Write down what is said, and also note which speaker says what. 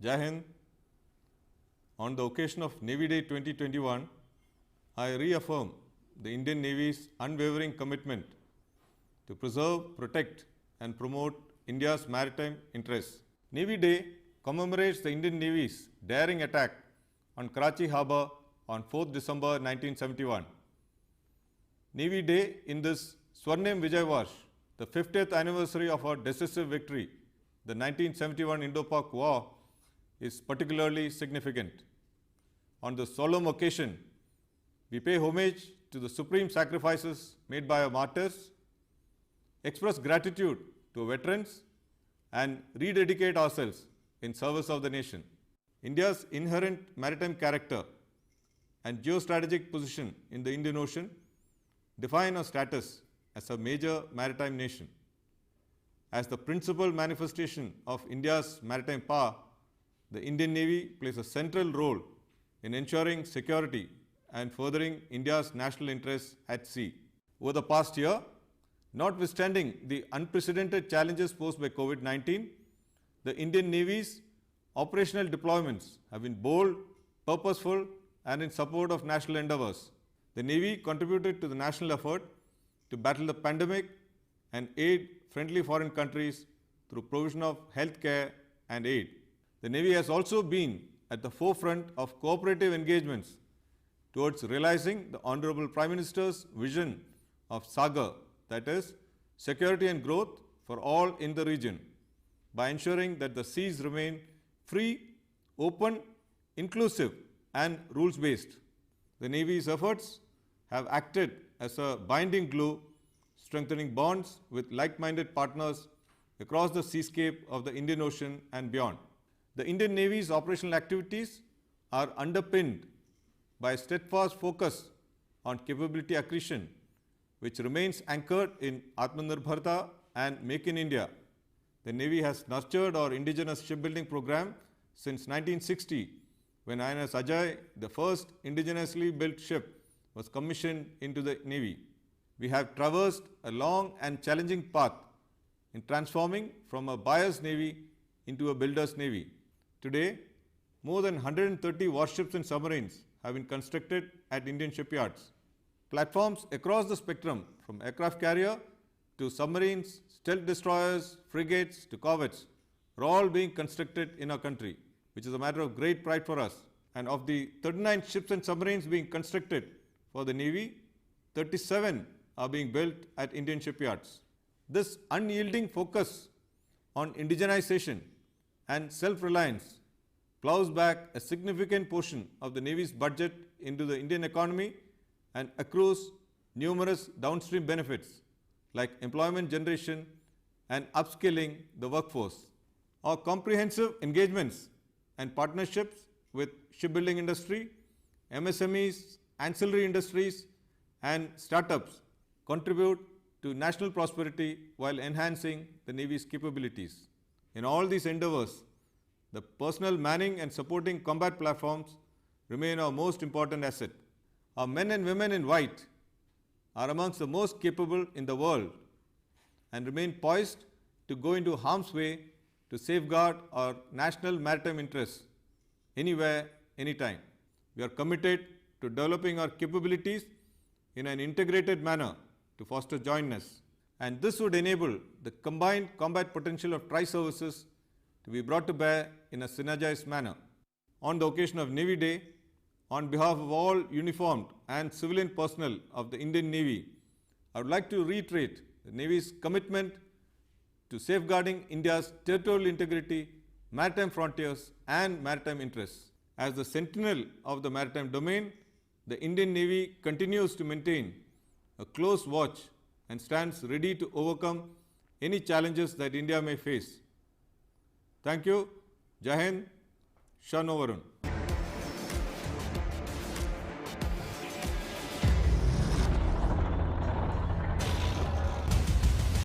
Speaker 1: Jai Hind. On the occasion of Navy Day 2021, I reaffirm the Indian Navy's unwavering commitment to preserve, protect and promote India's maritime interests. Navy Day commemorates the Indian Navy's daring attack on Karachi Harbour on 4th December 1971. Navy Day in this Swarnim Vijay Varsh, the 50th anniversary of our decisive victory, the 1971 Indo-Pak War, is particularly significant. On this solemn occasion, we pay homage to the supreme sacrifices made by our martyrs, express gratitude to veterans, and rededicate ourselves in service of the nation. India's inherent maritime character and geostrategic position in the Indian Ocean define our status as a major maritime nation. As the principal manifestation of India's maritime power, the Indian Navy plays a central role in ensuring security and furthering India's national interests at sea. Over the past year, notwithstanding the unprecedented challenges posed by COVID-19, the Indian Navy's operational deployments have been bold, purposeful, and in support of national endeavors. The Navy contributed to the national effort to battle the pandemic and aid friendly foreign countries through provision of health care and aid. The Navy has also been at the forefront of cooperative engagements towards realizing the Honorable Prime Minister's vision of SAGAR, that is, security and growth for all in the region, by ensuring that the seas remain free, open, inclusive, and rules-based. The Navy's efforts have acted as a binding glue, strengthening bonds with like-minded partners across the seascape of the Indian Ocean and beyond. The Indian Navy's operational activities are underpinned by a steadfast focus on capability accretion, which remains anchored in Atmanirbharta and Make in India. The Navy has nurtured our indigenous shipbuilding program since 1960, when INS Ajay, the first indigenously built ship, was commissioned into the Navy. We have traversed a long and challenging path in transforming from a buyer's Navy into a builder's Navy. Today, more than 130 warships and submarines have been constructed at Indian shipyards. Platforms across the spectrum, from aircraft carrier to submarines, stealth destroyers, frigates to corvettes, are all being constructed in our country, which is a matter of great pride for us. And of the 39 ships and submarines being constructed for the Navy, 37 are being built at Indian shipyards. This unyielding focus on indigenization and self-reliance plows back a significant portion of the Navy's budget into the Indian economy and accrues numerous downstream benefits like employment generation and upskilling the workforce. Our comprehensive engagements and partnerships with shipbuilding industry, MSMEs, ancillary industries, and startups contribute to national prosperity while enhancing the Navy's capabilities. In all these endeavors, the personnel manning and supporting combat platforms remain our most important asset. Our men and women in white are amongst the most capable in the world and remain poised to go into harm's way to safeguard our national maritime interests anywhere, anytime. We are committed to developing our capabilities in an integrated manner to foster jointness, and this would enable the combined combat potential of tri-services to be brought to bear in a synergized manner. On the occasion of Navy Day, on behalf of all uniformed and civilian personnel of the Indian Navy, I would like to reiterate the Navy's commitment to safeguarding India's territorial integrity, maritime frontiers, and maritime interests. As the sentinel of the maritime domain, the Indian Navy continues to maintain a close watch and stands ready to overcome any challenges that India may face. Thank you. Jai Hind. Shah Varun.